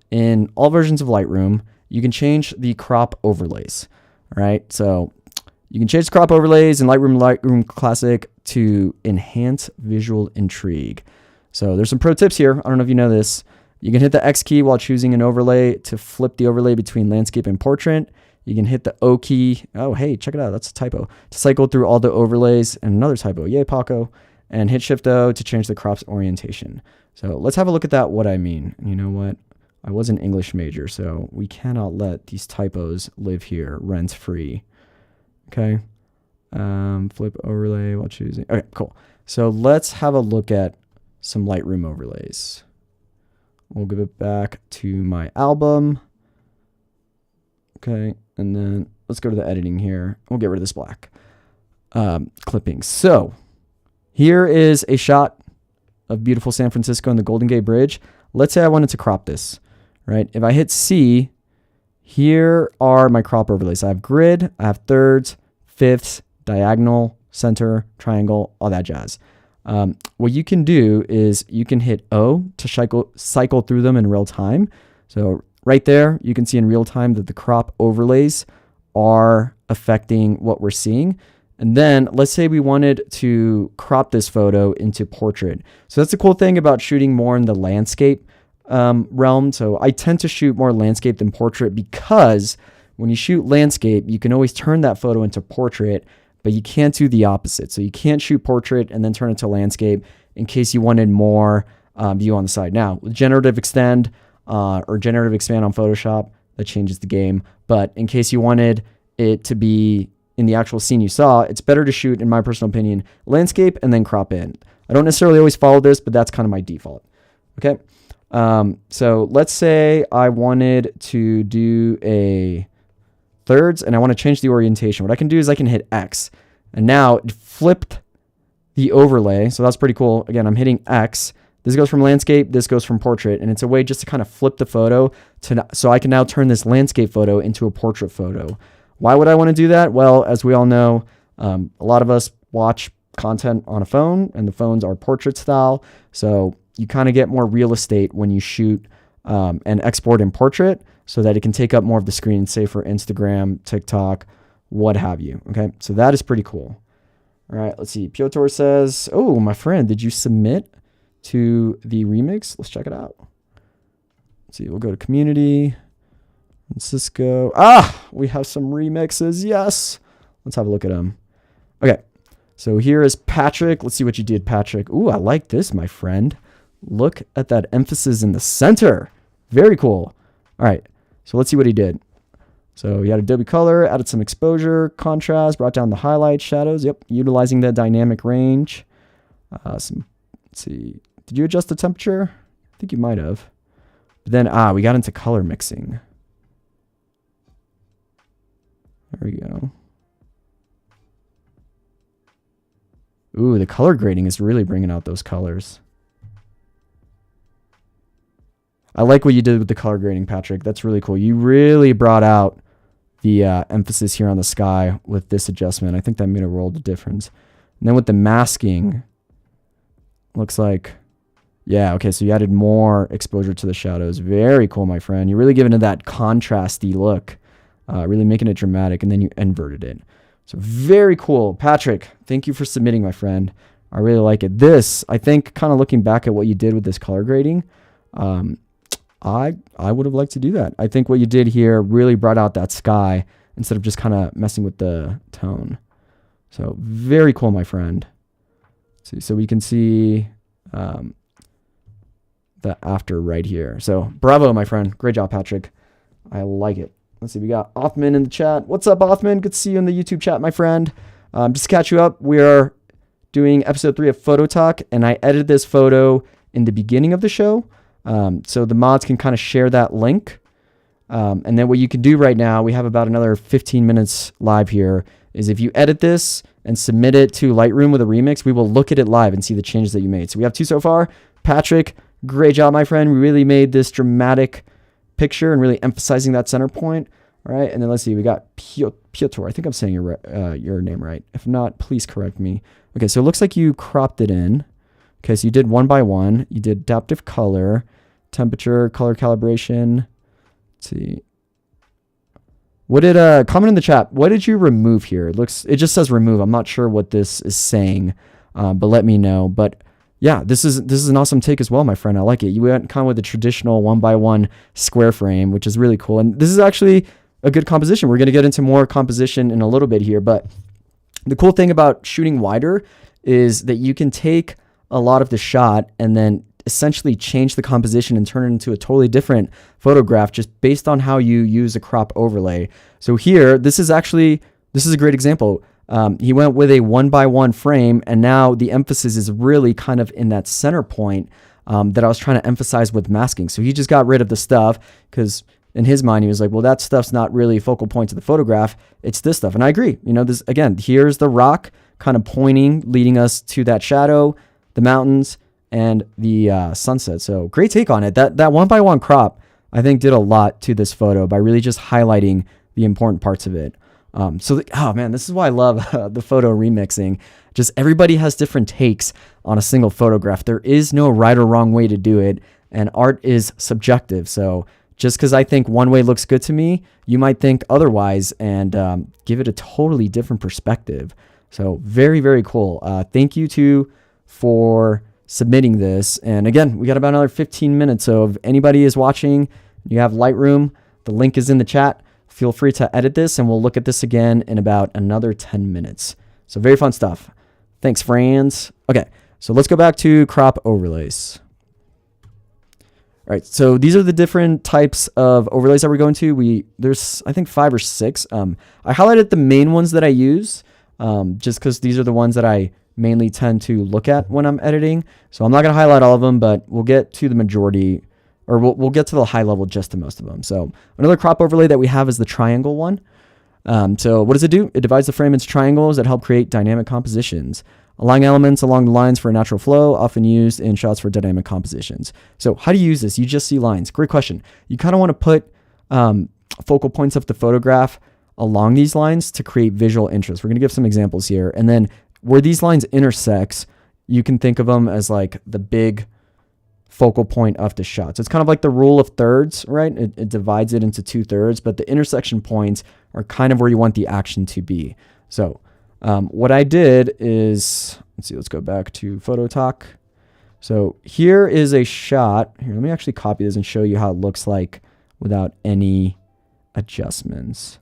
in all versions of Lightroom, you can change the crop overlays. All right, so you can change the crop overlays in Lightroom Classic to enhance visual intrigue. So there's some pro tips here. I don't know if you know this. You can hit the X key while choosing an overlay to flip the overlay between landscape and portrait. You can hit the O key. Oh, hey, check it out. That's a typo. To cycle through all the overlays, and another typo. Yay, Paco. And hit Shift O to change the crop's orientation. So let's have a look at that, what I mean. And you know what? I was an English major, so we cannot let these typos live here rent free. Okay. Flip overlay while choosing. Okay, cool. So let's have a look at some Lightroom overlays. We'll give it back to my album. Okay, and then let's go to the editing here. We'll get rid of this black clipping. So here is a shot of beautiful San Francisco and the Golden Gate Bridge. Let's say I wanted to crop this, right? If I hit C, here are my crop overlays. I have grid, I have thirds, fifths, diagonal, center, triangle, all that jazz. What you can do is you can hit O to cycle through them in real time. So right there, you can see in real time that the crop overlays are affecting what we're seeing. And then let's say we wanted to crop this photo into portrait. So that's the cool thing about shooting more in the landscape realm. So I tend to shoot more landscape than portrait because when you shoot landscape, you can always turn that photo into portrait, but you can't do the opposite. So you can't shoot portrait and then turn it to landscape in case you wanted more view on the side. Now, with generative extend or generative expand on Photoshop, that changes the game. But in case you wanted it to be in the actual scene you saw, it's better to shoot, in my personal opinion, landscape and then crop in. I don't necessarily always follow this, but that's kind of my default. Okay. So let's say I wanted to do a thirds and I want to change the orientation. What I can do is I can hit X and now it flipped the overlay. So that's pretty cool. Again, I'm hitting X. This goes from landscape, this goes from portrait, and it's a way just to kind of flip the photo so I can now turn this landscape photo into a portrait photo. Why would I want to do that? Well, as we all know, a lot of us watch content on a phone and the phones are portrait style. So you kind of get more real estate when you shoot and export in portrait so that it can take up more of the screen, say for Instagram, TikTok, what have you. Okay, so that is pretty cool. All right, let's see. Piotr says, oh, my friend, did you submit to the remix? Let's check it out. Let's see, we'll go to community. Francisco. We have some remixes. Yes. Let's have a look at them. Okay. So here is Patrick. Let's see what you did, Patrick. Ooh, I like this, my friend. Look at that emphasis in the center. Very cool. All right. So let's see what he did. So he had Adobe Color, added some exposure, contrast, brought down the highlights, shadows. Yep. Utilizing the dynamic range. Let's see. Did you adjust the temperature? I think you might have. But then, we got into color mixing. There we go. Ooh, the color grading is really bringing out those colors. I like what you did with the color grading, Patrick. That's really cool. You really brought out the emphasis here on the sky with this adjustment. I think that made a world of difference. And then with the masking, looks like, yeah, okay, so you added more exposure to the shadows. Very cool, my friend. You're really giving it that contrasty look. Really making it dramatic, and then you inverted it. So very cool. Patrick, thank you for submitting, my friend. I really like it. This, I think, kind of looking back at what you did with this color grading, I would have liked to do that. I think what you did here really brought out that sky instead of just kind of messing with the tone. So very cool, my friend. Let's see, so we can see the after right here. So bravo, my friend. Great job, Patrick. I like it. Let's see, we got Othman in the chat. What's up, Othman? Good to see you in the YouTube chat, my friend. Just to catch you up, we are doing episode 3 of Photo Talk, and I edited this photo in the beginning of the show. So the mods can kind of share that link. And then what you can do right now, we have about another 15 minutes live here, is if you edit this and submit it to Lightroom with a remix, we will look at it live and see the changes that you made. So we have 2 so far. Patrick, great job, my friend. We really made this dramatic picture and really emphasizing that center point. All right, and then let's see, we got Piotr. I think I'm saying your name right. If not, please correct me. Okay, so it looks like you cropped it in. Okay, so you did 1 by 1. You did adaptive color, temperature, color calibration. Let's see. What did comment in the chat? What did you remove here? It just says remove. I'm not sure what this is saying, but let me know. But yeah, this is an awesome take as well, my friend. I like it. You went kind of with the traditional 1 by 1 square frame, which is really cool. And this is actually a good composition. We're going to get into more composition in a little bit here, but the cool thing about shooting wider is that you can take a lot of the shot and then essentially change the composition and turn it into a totally different photograph just based on how you use a crop overlay. So here, this is a great example. He went with a 1 by 1 frame, and now the emphasis is really kind of in that center point that I was trying to emphasize with masking. So he just got rid of the stuff because in his mind, he was like, well, that stuff's not really a focal point to the photograph. It's this stuff. And I agree. You know, this again, here's the rock kind of pointing, leading us to that shadow, the mountains, and the sunset. So great take on it. That 1 by 1 crop, I think, did a lot to this photo by really just highlighting the important parts of it. Oh man, this is why I love the photo remixing. Just everybody has different takes on a single photograph. There is no right or wrong way to do it, and art is subjective. So just because I think one way looks good to me, you might think otherwise, and give it a totally different perspective. So very, very cool. Thank you for submitting this. And again, we got about another 15 minutes. So if anybody is watching, you have Lightroom, the link is in the chat. Feel free to edit this, and we'll look at this again in about another 10 minutes. So very fun stuff. Thanks, friends. Okay, so let's go back to crop overlays. All right, so these are the different types of overlays that we're going to. There's, I think, 5 or 6. I highlighted the main ones that I use, just because these are the ones that I mainly tend to look at when I'm editing. So I'm not going to highlight all of them, but we'll get to the majority, or we'll get to the high level just to most of them. So another crop overlay that we have is the triangle one. So what does it do? It divides the frame into triangles that help create dynamic compositions. Allowing elements along the lines for a natural flow, often used in shots for dynamic compositions. So how do you use this? You just see lines. Great question. You kind of want to put focal points of the photograph along these lines to create visual interest. We're going to give some examples here. And then where these lines intersect, you can think of them as like the big focal point of the shot. So it's kind of like the rule of thirds, right? It divides it into 2/3, but the intersection points are kind of where you want the action to be. So what I did is, let's go back to Photo Talk. So here is a shot. Here, let me actually copy this and show you how it looks like without any adjustments.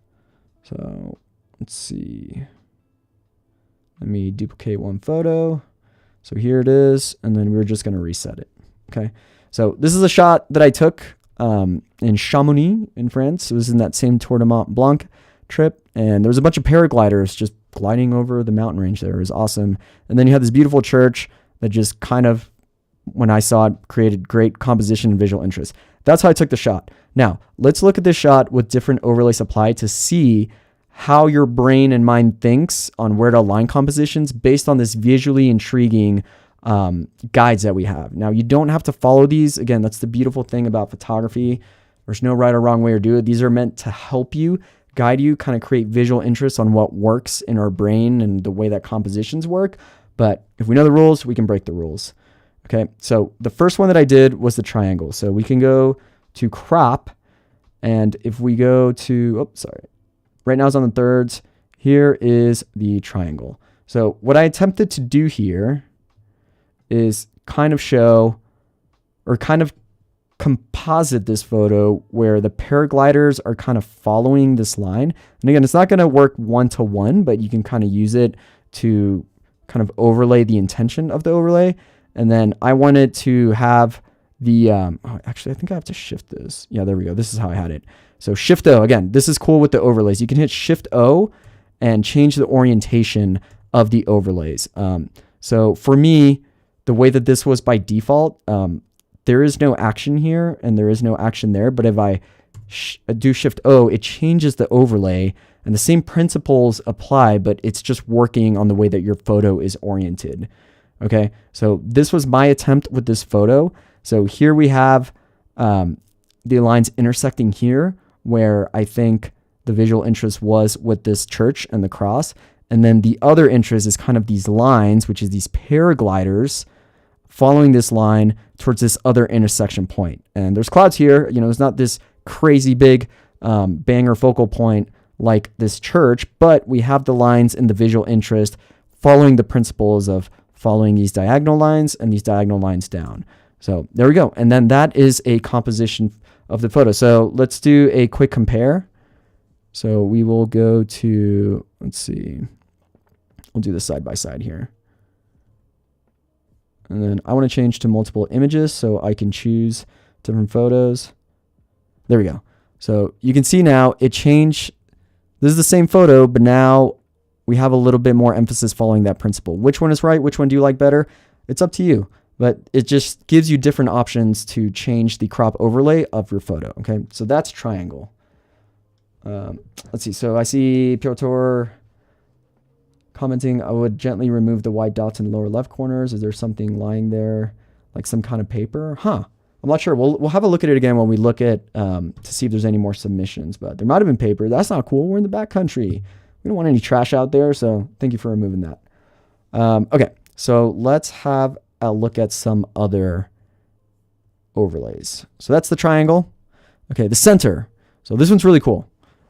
So let's see. Let me duplicate one photo. So here it is, and then we're just going to reset it. Okay. So this is a shot that I took in Chamonix in France. It was in that same Tour de Mont Blanc trip, and there was a bunch of paragliders just gliding over the mountain range there. It was awesome. And then you had this beautiful church that just kind of, when I saw it, created great composition and visual interest. That's how I took the shot. Now, let's look at this shot with different overlays applied to see how your brain and mind thinks on where to align compositions based on this visually intriguing guides that we have. Now, you don't have to follow these. Again, that's the beautiful thing about photography. There's no right or wrong way to do it. These are meant to help you, guide you, kind of create visual interest on what works in our brain and the way that compositions work. But if we know the rules, we can break the rules. Okay, so the first one that I did was the triangle. So we can go to crop, and if we go to, right now it's on the thirds. Here is the triangle. So what I attempted to do here is kind of show, or kind of composite this photo where the paragliders are kind of following this line. And again, it's not going to work 1-to-1, but you can kind of use it to kind of overlay the intention of the overlay. And then I wanted to have the, actually, I think I have to shift this. Yeah, there we go. This is how I had it. So Shift O, again, this is cool with the overlays. You can hit Shift O and change the orientation of the overlays. So for me, the way that this was by default, there is no action here and there is no action there. But if I do Shift O, it changes the overlay, and the same principles apply, but it's just working on the way that your photo is oriented. Okay, so this was my attempt with this photo. So here we have the lines intersecting here, where I think the visual interest was with this church and the cross. And then the other interest is kind of these lines, which is these paragliders following this line towards this other intersection point. And there's clouds here. You know, there's not this crazy big banger focal point like this church, but we have the lines in the visual interest following the principles of following these diagonal lines and these diagonal lines down. So there we go. And then that is a composition of the photo. So let's do a quick compare. So we will go to, let's see, we'll do this side by side here. And then I want to change to multiple images so I can choose different photos. There we go. So you can see now it changed. This is the same photo, but now we have a little bit more emphasis following that principle. Which one is right? Which one do you like better? It's up to you, but it just gives you different options to change the crop overlay of your photo. Okay, so that's triangle. Let's see. So I see Piotr commenting, I would gently remove the white dots in the lower left corners. Is there something lying there, like some kind of paper? I'm not sure. We'll have a look at it again when we look at to see if there's any more submissions. But there might have been paper. That's not cool. We're in the back country. We don't want any trash out there, so thank you for removing that. Okay, so let's have a look at some other overlays. So that's the triangle. Okay, the center. So this one's really cool.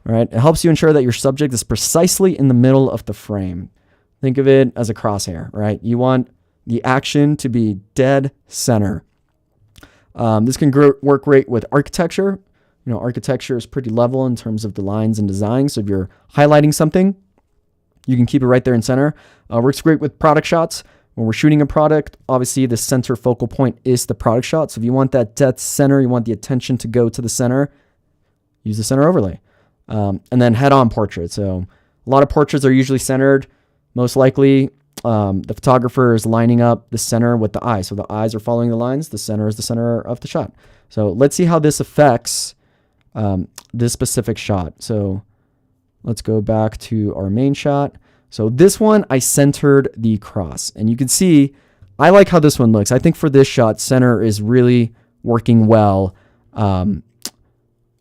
All right, it helps you ensure that your subject is precisely in the middle of the frame. Think of it as a crosshair, right? You want the action to be dead center. This can work great with architecture. You know, architecture is pretty level in terms of the lines and design. So if you're highlighting something, you can keep it right there in center. Works great with product shots. When we're shooting a product, obviously the center focal point is the product shot. So if you want that dead center, you want the attention to go to the center, use the center overlay. And then head-on portrait. So a lot of portraits are usually centered. Most likely, the photographer is lining up the center with the eye. So the eyes are following the lines. The center is the center of the shot. So let's see how this affects this specific shot. So let's go back to our main shot. So this one, I centered the cross. And you can see, I like how this one looks. I think for this shot, center is really working well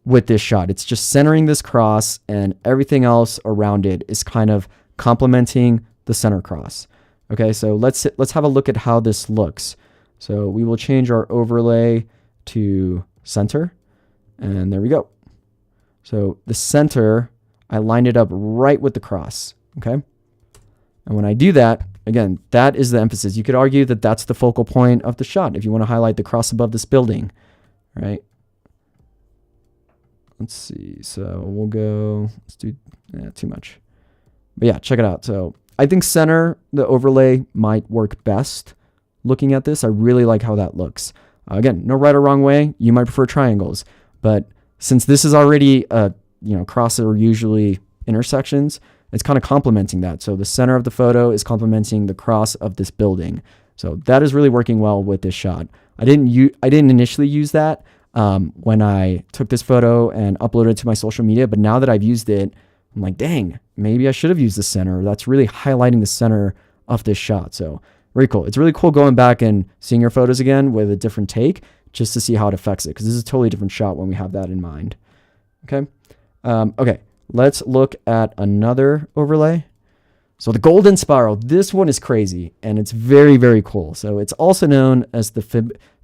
with this shot. It's just centering this cross, and everything else around it is kind of complementing the center cross. Okay, so let's have a look at how this looks. So we will change our overlay to center, and there we go. So the center, I lined it up right with the cross. Okay, and when I do that, again, that is the emphasis. You could argue that that's the focal point of the shot if you want to highlight the cross above this building, right? Let's see. So we'll go, let's do too much. But yeah, check it out. So I think center, the overlay might work best. Looking at this, I really like how that looks. Again, no right or wrong way. You might prefer triangles, but since this is already cross or usually intersections, it's kind of complementing that. So the center of the photo is complementing the cross of this building. So that is really working well with this shot. I didn't initially use that when I took this photo and uploaded it to my social media, but now that I've used it, I'm like, dang, maybe I should have used the center. That's really highlighting the center of this shot. So very cool. It's really cool going back and seeing your photos again with a different take just to see how it affects it, because this is a totally different shot when we have that in mind. Okay. Okay. Let's look at another overlay. So the golden spiral, this one is crazy and it's very, very cool. So it's also known as the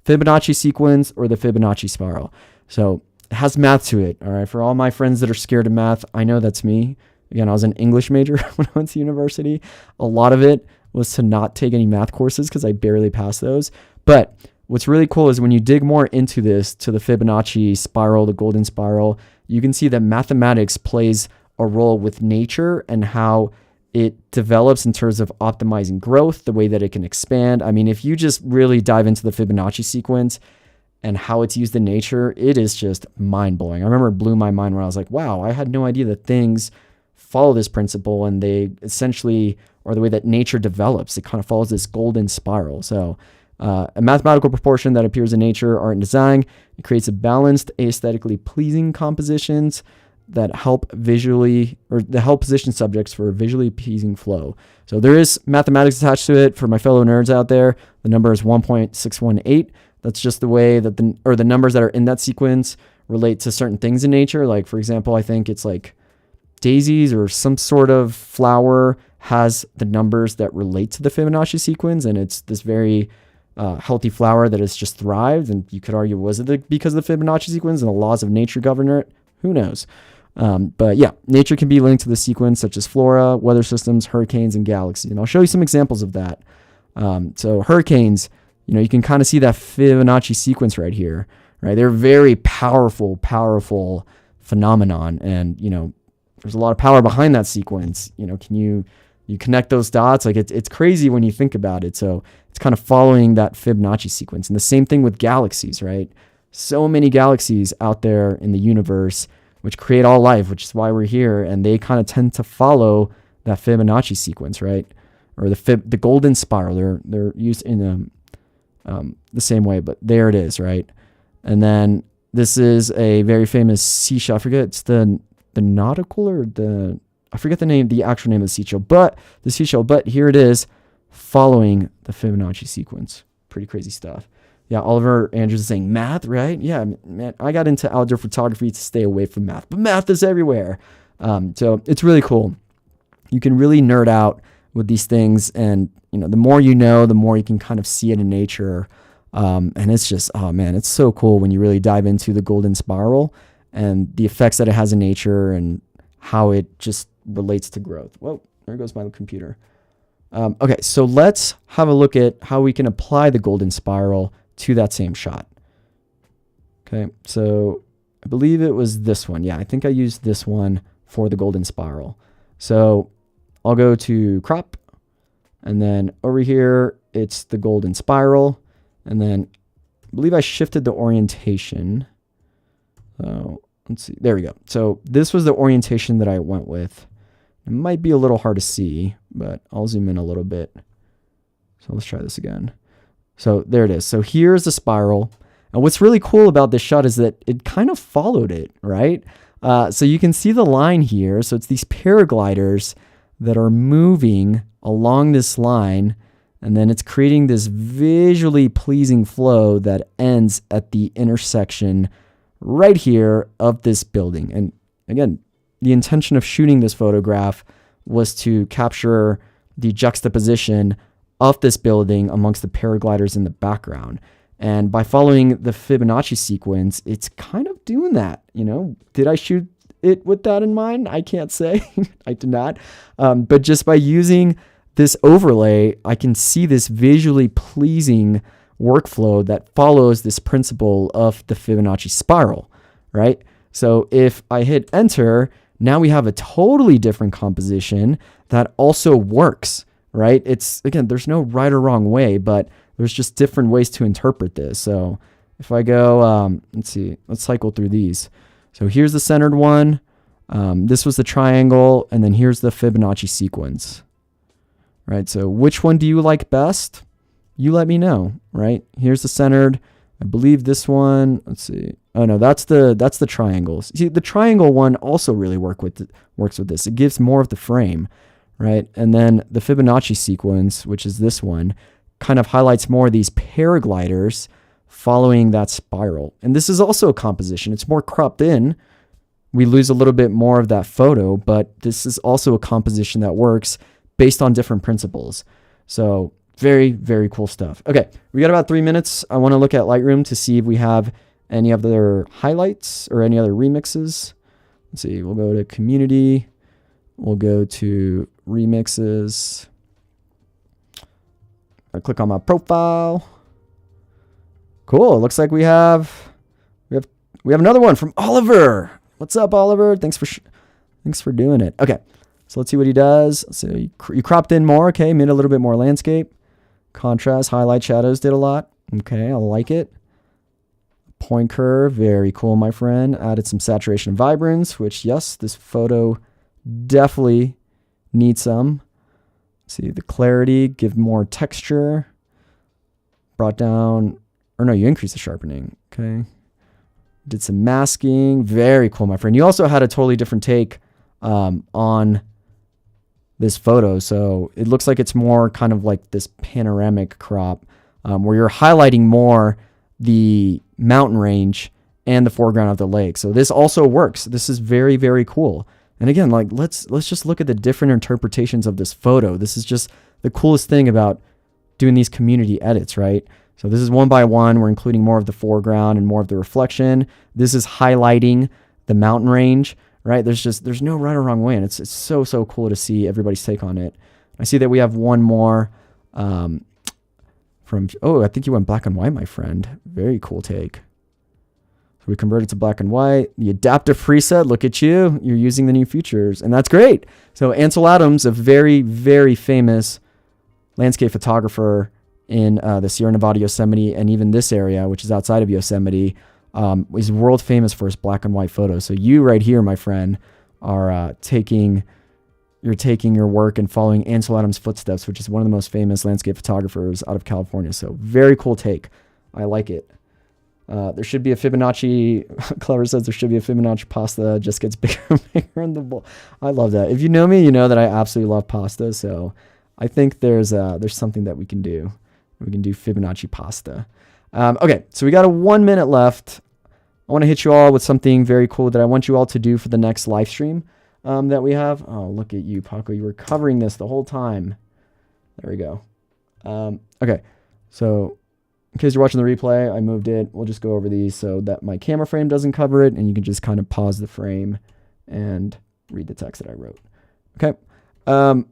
Fibonacci sequence or the Fibonacci spiral. So it has math to it. All right. For all my friends that are scared of math, I know that's me. Again, I was an English major when I went to university. A lot of it was to not take any math courses because I barely passed those. But what's really cool is when you dig more into this, to the Fibonacci spiral, the golden spiral, you can see that mathematics plays a role with nature and how it develops in terms of optimizing growth, the way that it can expand. I mean, if you just really dive into the Fibonacci sequence and how it's used in nature, it is just mind-blowing. I remember it blew my mind when I was like, wow, I had no idea that things follow this principle, and they essentially, or the way that nature develops, it kind of follows this golden spiral. So a mathematical proportion that appears in nature, art, and design. It creates a balanced, aesthetically pleasing compositions that help position subjects for a visually pleasing flow. So there is mathematics attached to it. For my fellow nerds out there, the number is 1.618. That's just the way that the numbers that are in that sequence relate to certain things in nature. Like, for example, I think it's like daisies or some sort of flower has the numbers that relate to the Fibonacci sequence, and it's this very healthy flower that has just thrived. And you could argue, was it because of the Fibonacci sequence and the laws of nature govern it? Who knows? But yeah, nature can be linked to the sequence, such as flora, weather systems, hurricanes, and galaxies. And I'll show you some examples of that. So hurricanes, you can kind of see that Fibonacci sequence right here, right? They're very powerful phenomenon. And, there's a lot of power behind that sequence. Can you connect those dots? Like it's crazy when you think about it. So it's kind of following that Fibonacci sequence. And the same thing with galaxies, right? So many galaxies out there in the universe, which create all life, which is why we're here. And they kind of tend to follow that Fibonacci sequence, right? Or the golden spiral. They're used in the same way, but there it is, right? And then this is a very famous seashell. I forget, it's the nautical or I forget the actual name of the seashell, but here it is following the Fibonacci sequence. Pretty crazy stuff. Yeah, Oliver Andrews is saying math, right? Yeah, man, I got into outdoor photography to stay away from math, but math is everywhere. So it's really cool. you can really nerd out with these things, and the more you know, the more you can kind of see it in nature. And it's just, oh man, it's so cool when you really dive into the golden spiral and the effects that it has in nature and how it just relates to growth. Whoa, there goes my computer. Okay, so let's have a look at how we can apply the golden spiral to that same shot. Okay, so I believe it was this one. Yeah, I think I used this one for the golden spiral. So I'll go to crop, and then over here, it's the golden spiral. And then I believe I shifted the orientation. So let's see. There we go. So this was the orientation that I went with. It might be a little hard to see, but I'll zoom in a little bit. So let's try this again. So there it is. So here's the spiral. And what's really cool about this shot is that it kind of followed it, right? So you can see the line here. So it's these paragliders that are moving along this line, and then it's creating this visually pleasing flow that ends at the intersection right here of this building. And again, the intention of shooting this photograph was to capture the juxtaposition of this building amongst the paragliders in the background. And by following the Fibonacci sequence, it's kind of doing that. Did I shoot it with that in mind? I can't say. I did not. But just by using this overlay, I can see this visually pleasing workflow that follows this principle of the Fibonacci spiral, right? So if I hit enter, now we have a totally different composition that also works, right? It's, again, there's no right or wrong way, but there's just different ways to interpret this. So if I go, let's see, let's cycle through these. So here's the centered one. This was the triangle, and then here's the Fibonacci sequence, right? So which one do you like best? You let me know, right? Here's the centered. I believe this one, let's see. Oh no, that's the triangles. See, the triangle one also really works with this. It gives more of the frame, right? And then the Fibonacci sequence, which is this one, kind of highlights more of these paragliders following that spiral. And this is also a composition. It's more cropped in. We lose a little bit more of that photo, but this is also a composition that works based on different principles. So very, very cool stuff. Okay, we got about 3 minutes. I want to look at Lightroom to see if we have any other highlights or any other remixes. Let's see, we'll go to community. We'll go to remixes. I click on my profile. Cool. It looks like we have another one from Oliver. What's up, Oliver? Thanks for doing it. Okay, so let's see what he does. So you cropped in more. Okay, made a little bit more landscape, contrast, highlight, shadows. Did a lot. Okay, I like it. Point curve, very cool, my friend. Added some saturation and vibrance, which yes, this photo definitely needs some. See the clarity, give more texture. Brought down, or no, you increased the sharpening. Okay. Did some masking. Very cool, my friend. You also had a totally different take on this photo. So it looks like it's more kind of like this panoramic crop where you're highlighting more the mountain range and the foreground of the lake. So this also works. This is very, very cool. And again, like let's just look at the different interpretations of this photo. This is just the coolest thing about doing these community edits, right? So this is one by one. We're including more of the foreground and more of the reflection. This is highlighting the mountain range, right? There's no right or wrong way. And it's so cool to see everybody's take on it. I see that we have one more I think you went black and white, my friend. Very cool take. So we converted to black and white. The adaptive preset, look at you. You're using the new features, and that's great. So Ansel Adams, a very, very famous landscape photographer in the Sierra Nevada, Yosemite, and even this area, which is outside of Yosemite, is world famous for his black and white photos. So you right here, my friend, are taking your work and following Ansel Adams' footsteps, which is one of the most famous landscape photographers out of California. So very cool take. I like it. There should be a Fibonacci, Clever says there should be a Fibonacci pasta, just gets bigger and bigger in the bowl. I love that. If you know me, you know that I absolutely love pasta. So I think there's something that we can do. We can do Fibonacci pasta. Okay, so we got a 1 minute left. I want to hit you all with something very cool that I want you all to do for the next live stream. that we have. Oh, look at you, Paco. You were covering this the whole time. There we go. Okay, so in case you're watching the replay, I moved it. We'll just go over these so that my camera frame doesn't cover it, and you can just kind of pause the frame and read the text that I wrote. Okay. All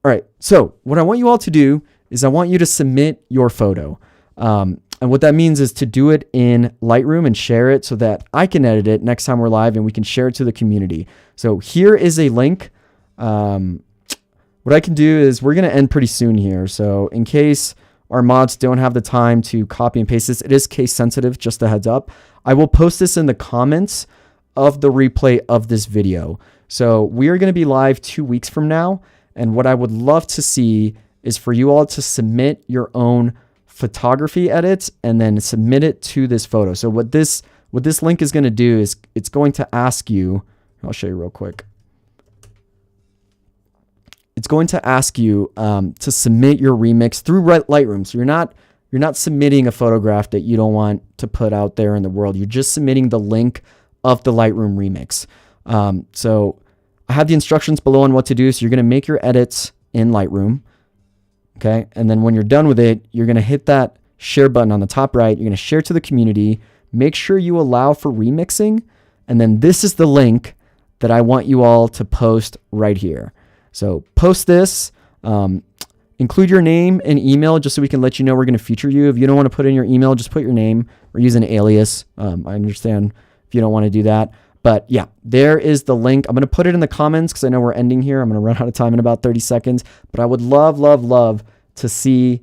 right. So what I want you all to do is I want you to submit your photo. And what that means is to do it in Lightroom and share it so that I can edit it next time we're live and we can share it to the community. So here is a link. What I can do is we're going to end pretty soon here. So in case our mods don't have the time to copy and paste this, it is case sensitive, just a heads up. I will post this in the comments of the replay of this video. So we are going to be live 2 weeks from now. And what I would love to see is for you all to submit your own photography edits and then submit it to this photo. So what this link is going to do is it's going to ask you, I'll show you real quick. It's going to ask you to submit your remix through Lightroom. So you're not submitting a photograph that you don't want to put out there in the world. You're just submitting the link of the Lightroom remix. So I have the instructions below on what to do. So you're going to make your edits in Lightroom. Okay. And then when you're done with it, you're going to hit that share button on the top right. You're going to share to the community. Make sure you allow for remixing. And then this is the link that I want you all to post right here. So post this, include your name and email just so we can let you know we're going to feature you. If you don't want to put in your email, just put your name or use an alias. I understand if you don't want to do that. But yeah, there is the link. I'm going to put it in the comments because I know we're ending here. I'm going to run out of time in about 30 seconds. But I would love, love, love to see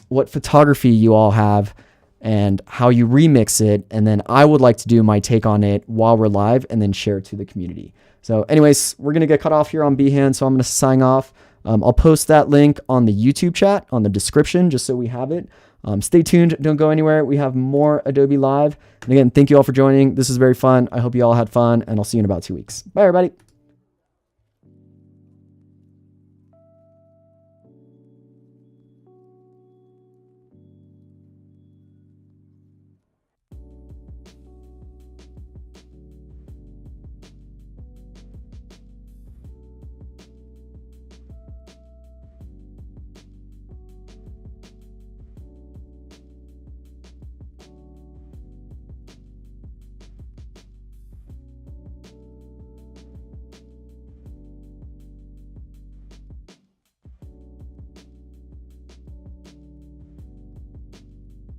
what photography you all have and how you remix it. And then I would like to do my take on it while we're live and then share it to the community. So anyways, we're going to get cut off here on Behance. So I'm going to sign off. I'll post that link on the YouTube chat on the description just so we have it. Stay tuned. Don't go anywhere. We have more Adobe Live. And again, thank you all for joining. This is very fun. I hope you all had fun, and I'll see you in about 2 weeks. Bye, everybody.